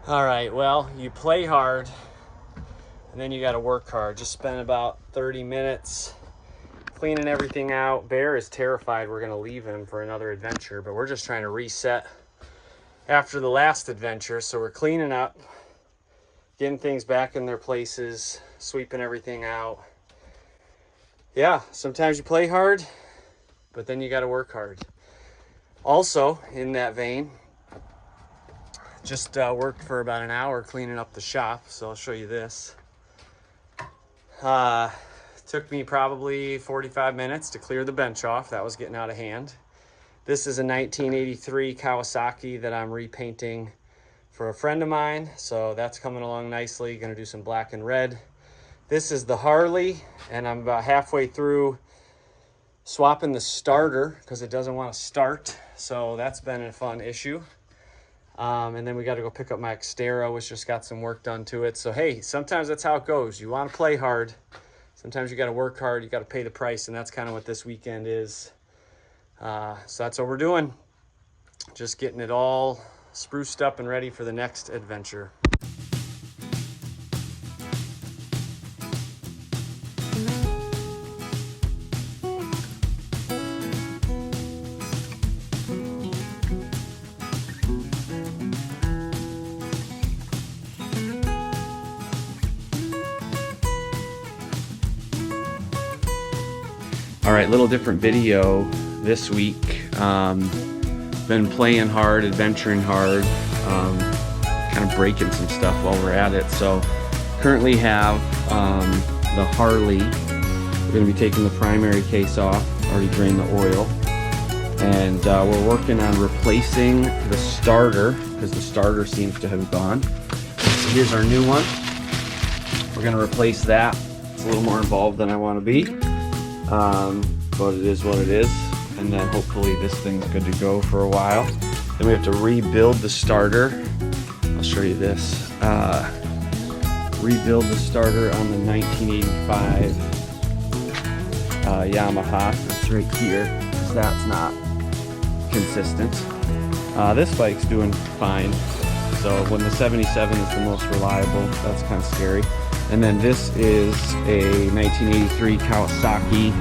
All right, well, you play hard and then you got to work hard. Just spend about 30 minutes cleaning everything out. Bear is terrified we're going to leave him for another adventure, but we're just trying to reset after the last adventure. So we're cleaning up, getting things back in their places, sweeping everything out. Yeah, sometimes you play hard, but then you got to work hard. Also, in that vein, just worked for about an hour cleaning up the shop, so I'll show you this. Took me probably 45 minutes to clear the bench off. That was getting out of hand. This is a 1983 Kawasaki that I'm repainting for a friend of mine, so that's coming along nicely. Gonna do some black and red. This is the Harley, and I'm about halfway through swapping the starter because it doesn't want to start, so that's been a fun issue. And then we got to go pick up my Xterra, which just got some work done to it. So hey, sometimes that's how it goes. You want to play hard, sometimes you got to work hard, you got to pay the price, and that's kind of what this weekend is. So that's what we're doing, just getting it all spruced up and ready for the next adventure. All right, little different video this week. Been playing hard, adventuring hard, kind of breaking some stuff while we're at it. So currently have the Harley. We're gonna be taking the primary case off, already drained the oil. And we're working on replacing the starter because the starter seems to have gone. So here's our new one. We're gonna replace that. It's a little more involved than I wanna be. But it is what it is, and then hopefully this thing's good to go for a while. Then we have to rebuild the starter. I'll show you this. Rebuild the starter on the 1985 Yamaha. It's right here, because that's not consistent. This bike's doing fine. So when the 77 is the most reliable, that's kind of scary. And then this is a 1983 Kawasaki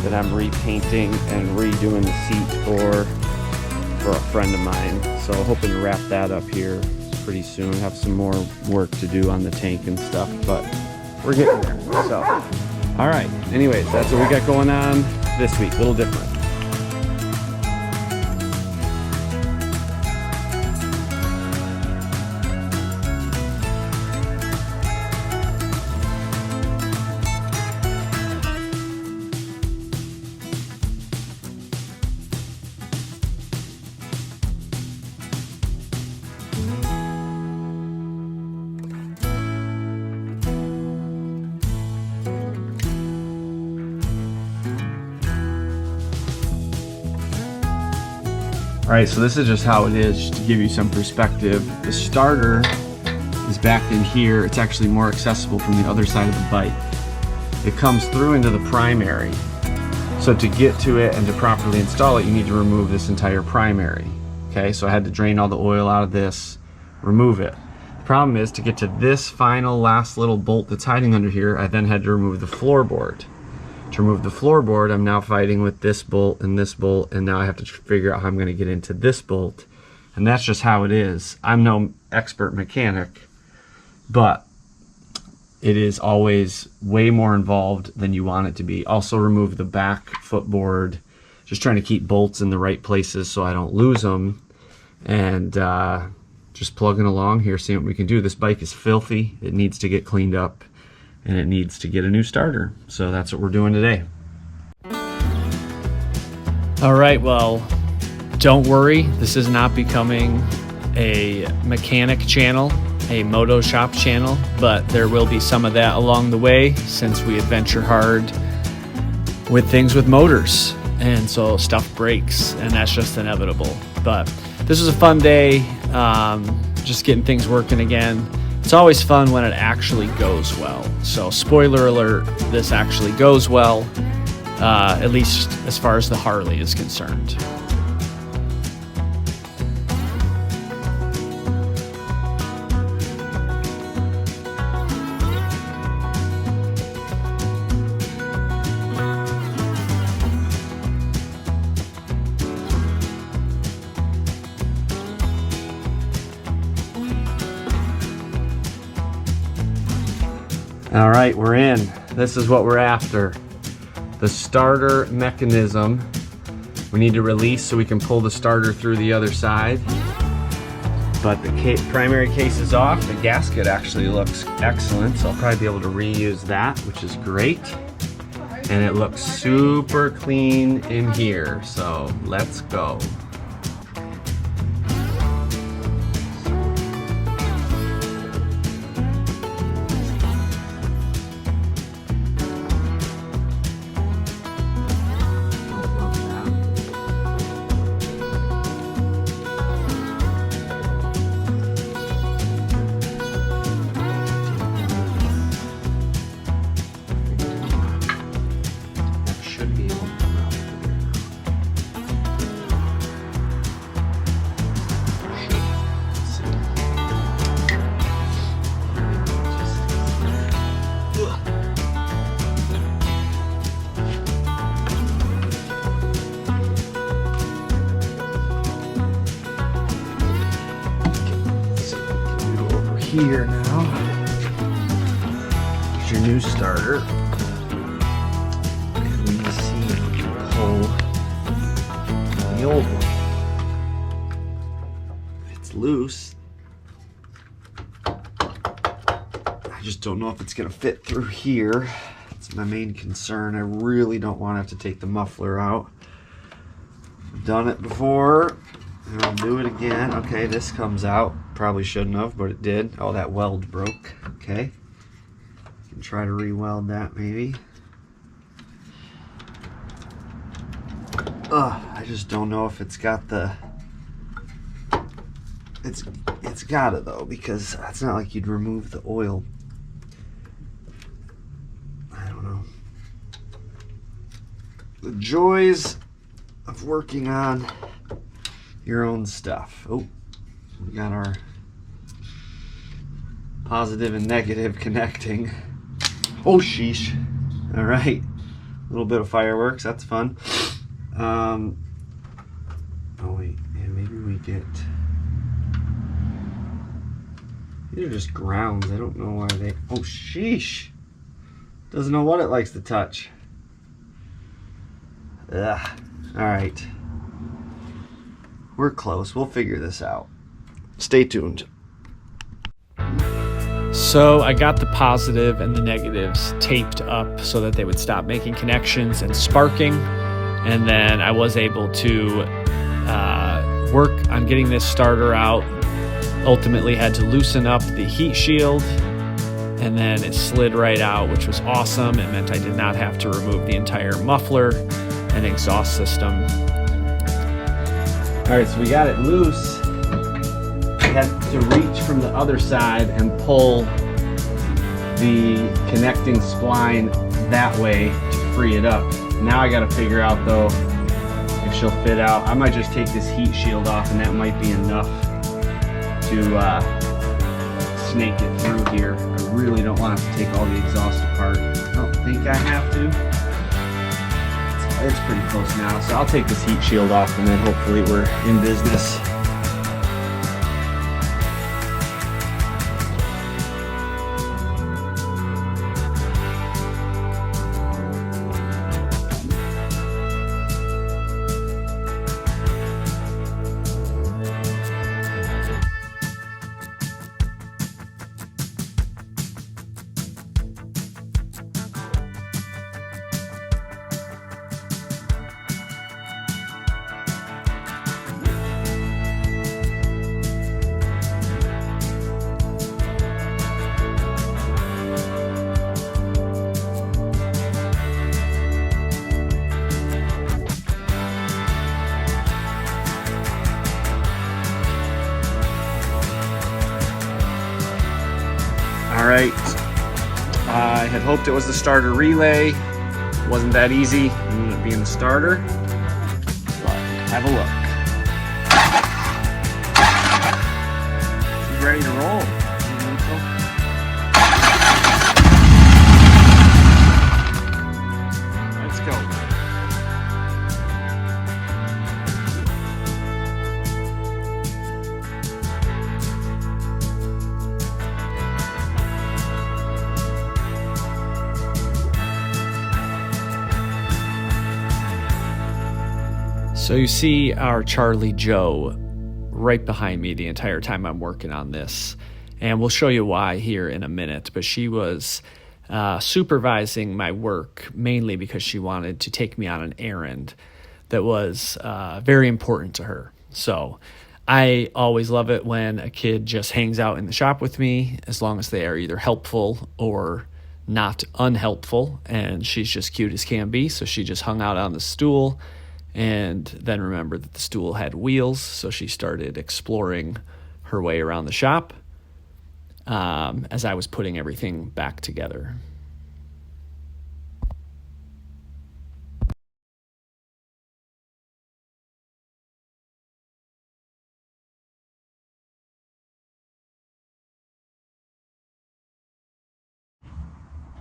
that I'm repainting and redoing the seat for a friend of mine. So hoping to wrap that up here pretty soon. Have some more work to do on the tank and stuff, but we're getting there. So, all right. Anyways, that's what we got going on this week. A little different. All right, so this is just how it is, just to give you some perspective. The starter is back in here. It's actually more accessible from the other side of the bike. It comes through into the primary. So to get to it and to properly install it, you need to remove this entire primary. Okay, so I had to drain all the oil out of this, remove it. The problem is, to get to this final last little bolt that's hiding under here, I then had to remove the floorboard. To remove the floorboard, I'm now fighting with this bolt, and now I have to figure out how I'm going to get into this bolt. And that's just how it is. I'm no expert mechanic, but it is always way more involved than you want it to be. Also remove the back footboard, just trying to keep bolts in the right places so I don't lose them. And just plugging along here, seeing what we can do. This bike is filthy. It needs to get cleaned up, and it needs to get a new starter. So that's what we're doing today. All right, well, don't worry. This is not becoming a mechanic channel, a moto shop channel, but there will be some of that along the way since we adventure hard with things with motors. And so stuff breaks, and that's just inevitable. But this was a fun day, just getting things working again. It's always fun when it actually goes well. So spoiler alert, this actually goes well, at least as far as the Harley is concerned. All right, we're in. This is what we're after. The starter mechanism. We need to release so we can pull the starter through the other side. But the primary case is off. The gasket actually looks excellent, so I'll probably be able to reuse that, which is great. And it looks super clean in here, so let's go. Here now. Here's your new starter. And we see if we can pull the old one. It's loose. I just don't know if it's gonna fit through here. That's my main concern. I really don't want to have to take the muffler out. I've done it before. And I'll do it again. Okay, this comes out. Probably shouldn't have, but it did. Oh, that weld broke. Okay. Can try to re-weld that maybe. I just don't know if it's got the... It's got it though, because it's not like you'd remove the oil. I don't know. The joys of working on your own stuff. Oh, we got our positive and negative connecting. Oh, sheesh. All right. A little bit of fireworks. That's fun. Oh, wait. Yeah, maybe we get... These are just grounds. I don't know why they... Oh, sheesh. Doesn't know what it likes to touch. Ugh. All right. We're close. We'll figure this out. Stay tuned. So I got the positive and the negatives taped up so that they would stop making connections and sparking. And then I was able to work on getting this starter out. Ultimately had to loosen up the heat shield, and then it slid right out, which was awesome. It meant I did not have to remove the entire muffler and exhaust system. All right, so we got it loose. I had to reach from the other side and pull the connecting spline that way to free it up. Now I gotta figure out though if she'll fit out. I might just take this heat shield off and that might be enough to snake it through here. I really don't want to have to take all the exhaust apart. I don't think I have to. It's pretty close now, so I'll take this heat shield off and then hopefully we're in business. All right, I had hoped it was the starter relay. It wasn't that easy. It ended up being the starter. But have a look. She's ready to roll. Let's go. So you see our Charlie Joe right behind me the entire time I'm working on this. And we'll show you why here in a minute. But she was supervising my work mainly because she wanted to take me on an errand that was very important to her. So I always love it when a kid just hangs out in the shop with me, as long as they are either helpful or not unhelpful. And she's just cute as can be. So she just hung out on the stool and then remembered that the stool had wheels. So she started exploring her way around the shop as I was putting everything back together.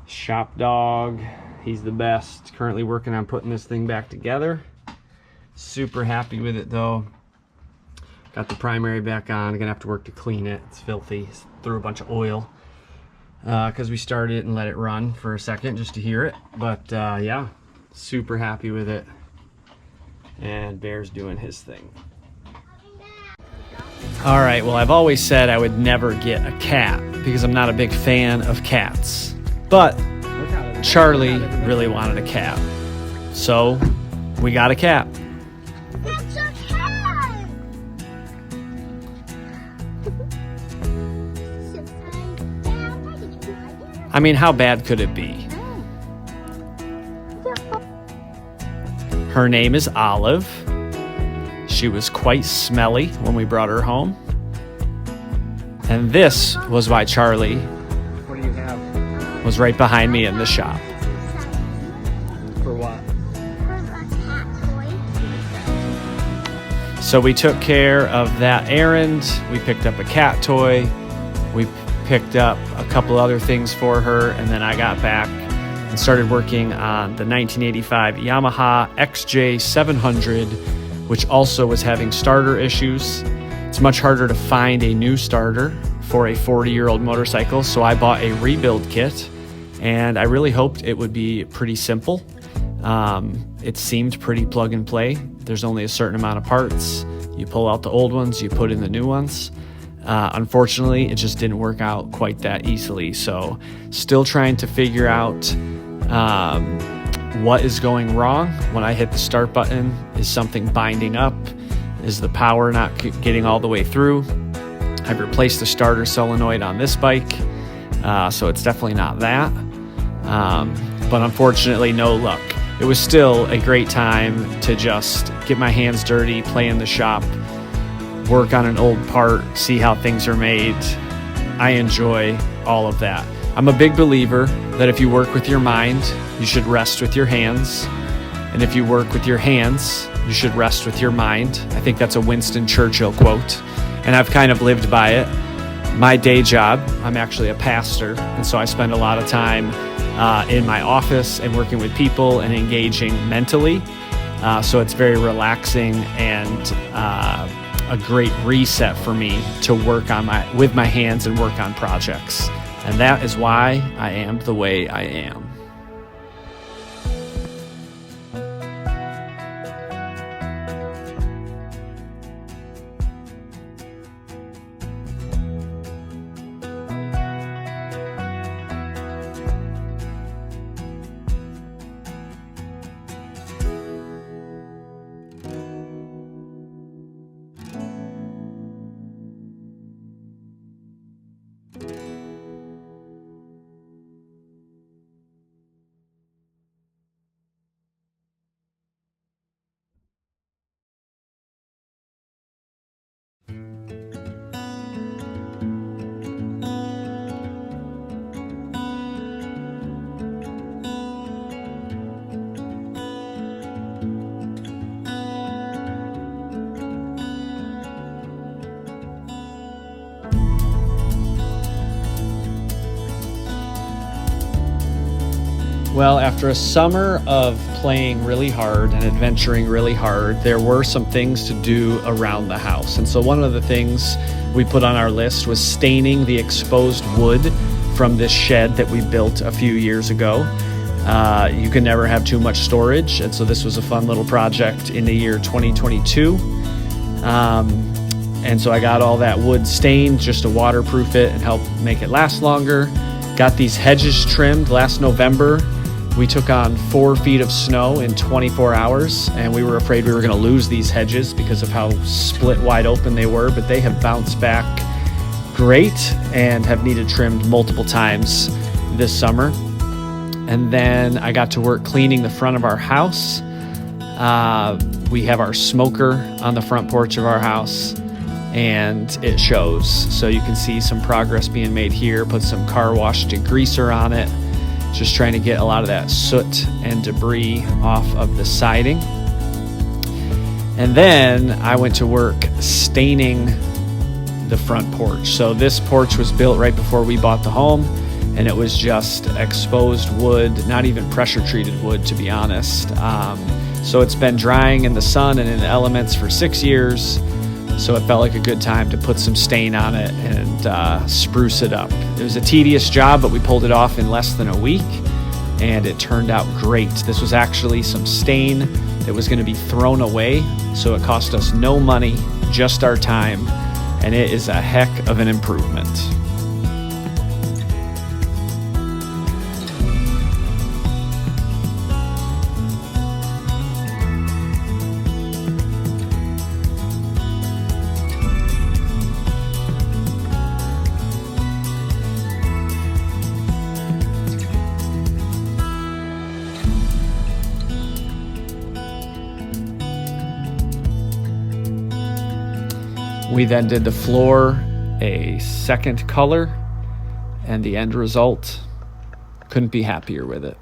Shop dog, he's the best. Currently working on putting this thing back together. Super happy with it though. Got the primary back on. I'm gonna have to work to clean it. It's filthy. Threw a bunch of oil because we started it and let it run for a second just to hear it. But yeah, super happy with it. And Bear's doing his thing. All right, well, I've always said I would never get a cat because I'm not a big fan of cats. But Charlie really wanted a cat. So we got a cat. It's a cat! I mean, how bad could it be? Her name is Olive. She was quite smelly when we brought her home. And this was why Charlie What do you have? was right behind me in the shop. For what? So we took care of that errand. We picked up a cat toy. We picked up a couple other things for her. And then I got back and started working on the 1985 Yamaha XJ700, which also was having starter issues. It's much harder to find a new starter for a 40-year-old motorcycle. So I bought a rebuild kit. And I really hoped it would be pretty simple. It seemed pretty plug and play. There's only a certain amount of parts. You pull out the old ones, you put in the new ones. Unfortunately, it just didn't work out quite that easily. So still trying to figure out what is going wrong when I hit the start button. Is something binding up? Is the power not getting all the way through? I've replaced the starter solenoid on this bike. So it's definitely not that. But unfortunately, no luck. It was still a great time to just get my hands dirty, play in the shop, work on an old part, see how things are made. I enjoy all of that. I'm a big believer that if you work with your mind, you should rest with your hands. And if you work with your hands, you should rest with your mind. I think that's a Winston Churchill quote. And I've kind of lived by it. My day job, I'm actually a pastor, and so I spend a lot of time in my office and working with people and engaging mentally. So it's very relaxing and a great reset for me to work on with my hands and work on projects. And that is why I am the way I am. Well, after a summer of playing really hard and adventuring really hard, there were some things to do around the house. And so one of the things we put on our list was staining the exposed wood from this shed that we built a few years ago. You can never have too much storage, and so this was a fun little project in the year 2022. And so I got all that wood stained just to waterproof it and help make it last longer. Got these hedges trimmed last November. We took on 4 feet of snow in 24 hours, and we were afraid we were going to lose these hedges because of how split wide open they were, but they have bounced back great and have needed trimmed multiple times this summer. And then I got to work cleaning the front of our house. We have our smoker on the front porch of our house, and it shows. So you can see some progress being made here. Put some car wash degreaser on it, just trying to get a lot of that soot and debris off of the siding. And then I went to work staining the front porch. So this porch was built right before we bought the home, and it was just exposed wood, not even pressure treated wood, to be honest. So it's been drying in the sun and in the elements for 6 years. So it felt like a good time to put some stain on it and spruce it up. It was a tedious job, but we pulled it off in less than a week, and it turned out great. This was actually some stain that was going to be thrown away, so it cost us no money, just our time, and it is a heck of an improvement. We then did the floor a second color, and the end result, couldn't be happier with it.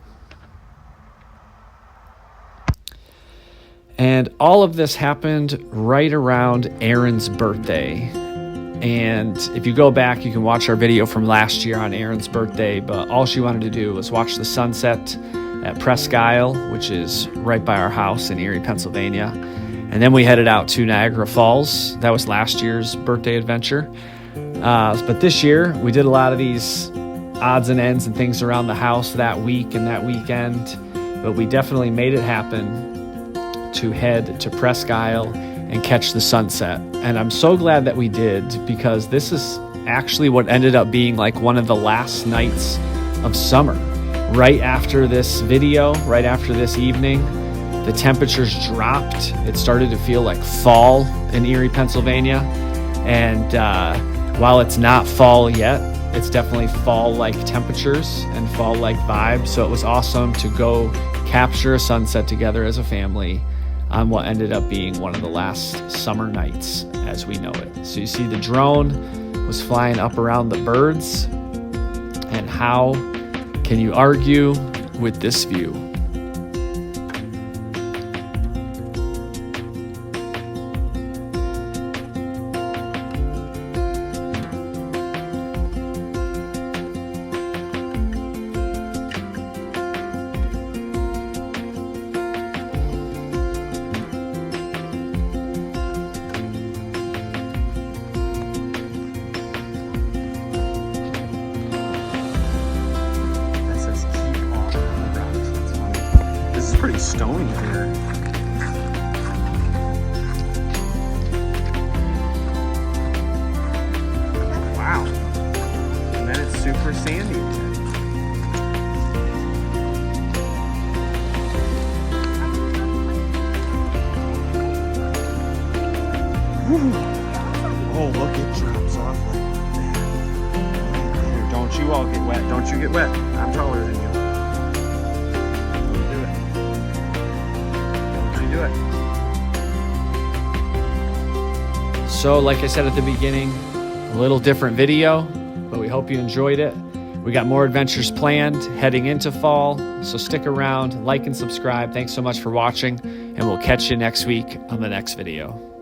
And all of this happened right around Aaron's birthday. And if you go back, you can watch our video from last year on Aaron's birthday, but all she wanted to do was watch the sunset at Presque Isle, which is right by our house in Erie, Pennsylvania. And then we headed out to Niagara Falls. That was last year's birthday adventure. But this year, we did a lot of these odds and ends and things around the house that week and that weekend. But we definitely made it happen to head to Presque Isle and catch the sunset. And I'm so glad that we did, because this is actually what ended up being like one of the last nights of summer. Right after this video, right after this evening, the temperatures dropped. It started to feel like fall in Erie, Pennsylvania. And while it's not fall yet, it's definitely fall-like temperatures and fall-like vibes. So it was awesome to go capture a sunset together as a family on what ended up being one of the last summer nights as we know it. So you see the drone was flying up around the birds. And how can you argue with this view? Pretty stony here. Wow. And then it's super sandy again. Oh, look, it drops off like that. Here, don't you all get wet. Don't you get wet. I'm taller than you. So like I said at the beginning, a little different video, but we hope you enjoyed it. We got more adventures planned heading into fall, so stick around, like and subscribe. Thanks so much for watching, and we'll catch you next week on the next video.